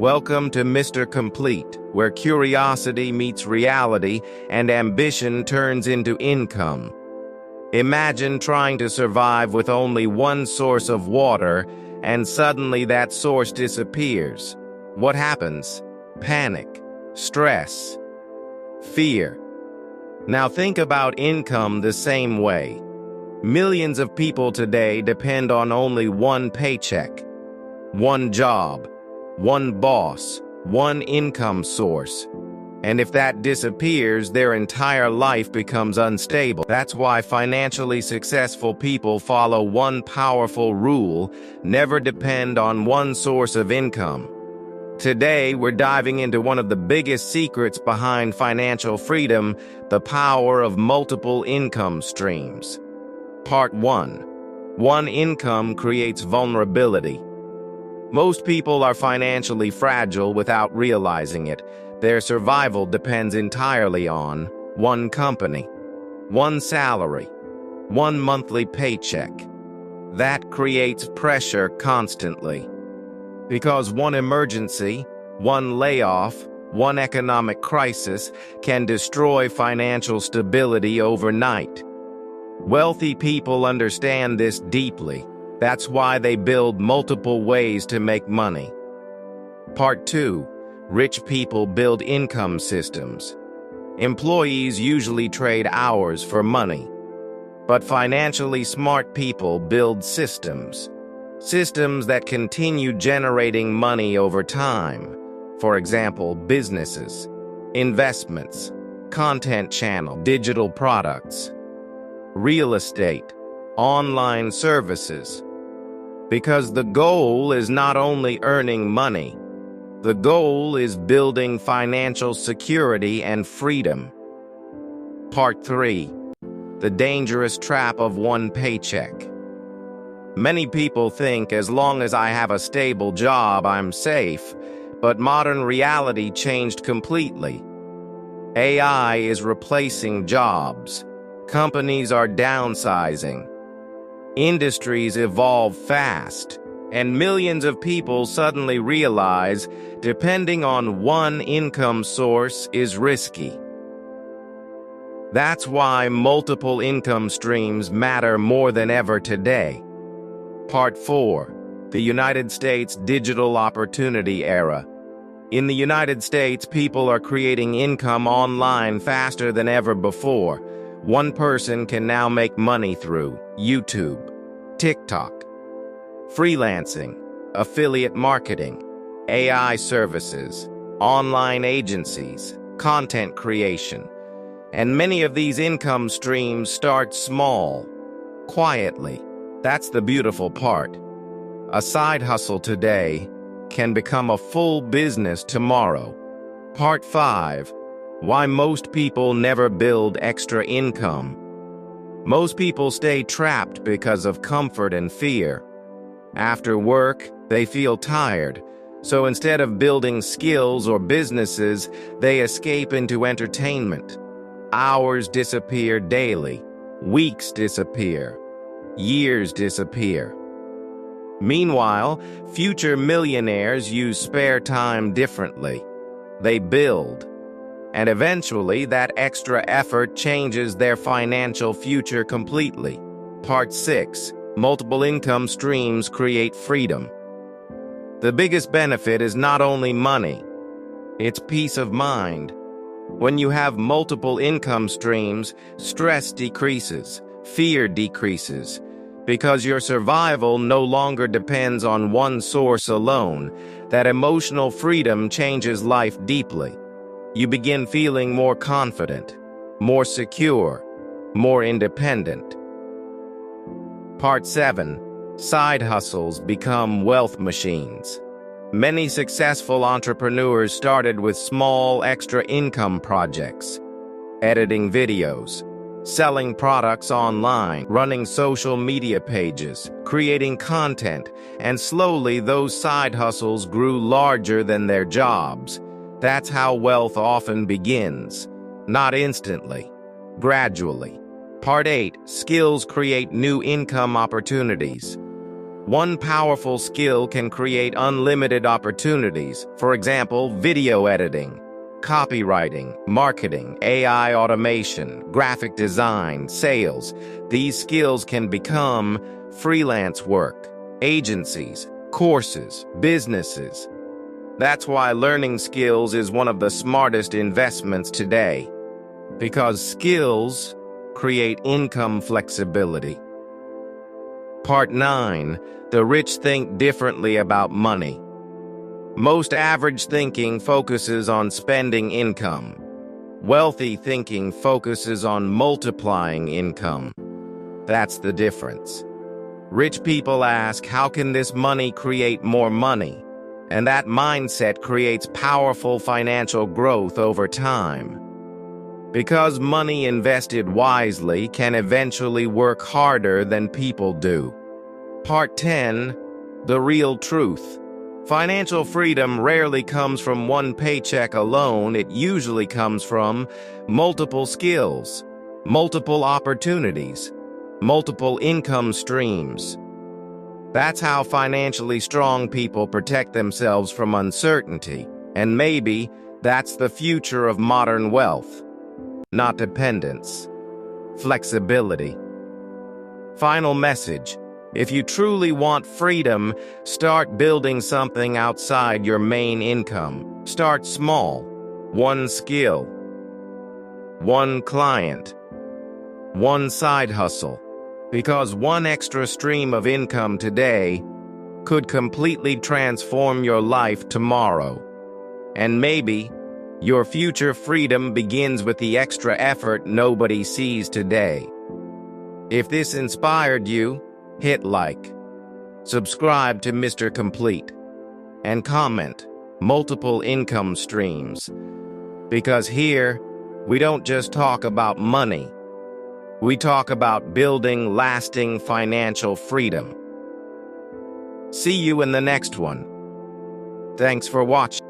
Welcome to Mr. Complete, where curiosity meets reality and ambition turns into income. Imagine trying to survive with only one source of water, and suddenly that source disappears. What happens? Panic, stress, fear. Now think about income the same way. Millions of people today depend on only one paycheck, one job, one boss, one income source. And if that disappears, their entire life becomes unstable. That's why financially successful people follow one powerful rule: never depend on one source of income. Today, we're diving into one of the biggest secrets behind financial freedom: the power of multiple income streams. Part 1. One income creates vulnerability. Most people are financially fragile without realizing it. Their survival depends entirely on one company, one salary, one monthly paycheck. That creates pressure constantly. Because one emergency, one layoff, one economic crisis can destroy financial stability overnight. Wealthy people understand this deeply. That's why they build multiple ways to make money. Part 2. Rich people build income systems. Employees usually trade hours for money. But financially smart people build systems. Systems that continue generating money over time. For example, businesses, investments, content channel, digital products, real estate, online services. Because the goal is not only earning money, the goal is building financial security and freedom. Part 3. The dangerous trap of one paycheck. Many people think as long as I have a stable job, I'm safe, but modern reality changed completely. AI is replacing jobs. Companies are downsizing. Industries evolve fast, and millions of people suddenly realize depending on one income source is risky. That's why multiple income streams matter more than ever today. Part 4. The United States Digital Opportunity Era. In the United States, people are creating income online faster than ever before. One person can now make money through YouTube, TikTok, freelancing, affiliate marketing, AI services, online agencies, content creation. And many of these income streams start small, quietly. That's the beautiful part. A side hustle today can become a full business tomorrow. Part 5. Why most people never build extra income. Most people stay trapped because of comfort and fear. After work, they feel tired, so instead of building skills or businesses, they escape into entertainment. Hours disappear daily, weeks disappear, years disappear. Meanwhile, future millionaires use spare time differently. They build. And eventually, that extra effort changes their financial future completely. Part 6. Multiple income streams create freedom. The biggest benefit is not only money, it's peace of mind. When you have multiple income streams, stress decreases, fear decreases, because your survival no longer depends on one source alone. That emotional freedom changes life deeply. You begin feeling more confident, more secure, more independent. Part 7. Side hustles become wealth machines. Many successful entrepreneurs started with small extra income projects: editing videos, selling products online, running social media pages, creating content, and slowly those side hustles grew larger than their jobs. That's how wealth often begins. Not instantly, gradually. Part 8. Skills create new income opportunities. One powerful skill can create unlimited opportunities. For example, video editing, copywriting, marketing, AI automation, graphic design, sales. These skills can become freelance work, agencies, courses, businesses. That's why learning skills is one of the smartest investments today, because skills create income flexibility. Part 9. The rich think differently about money. Most average thinking focuses on spending income. Wealthy thinking focuses on multiplying income. That's the difference. Rich people ask, how can this money create more money? And that mindset creates powerful financial growth over time. Because money invested wisely can eventually work harder than people do. Part 10. The real truth. Financial freedom rarely comes from one paycheck alone. It usually comes from multiple skills, multiple opportunities, multiple income streams. That's how financially strong people protect themselves from uncertainty, and maybe that's the future of modern wealth. Not dependence, flexibility. Final message. If you truly want freedom, start building something outside your main income. Start small. One skill, one client, one side hustle. Because one extra stream of income today could completely transform your life tomorrow. And maybe your future freedom begins with the extra effort nobody sees today. If this inspired you, hit like, subscribe to Mr. Complete, and comment multiple income streams. Because here, we don't just talk about money. We talk about building lasting financial freedom. See you in the next one. Thanks for watching.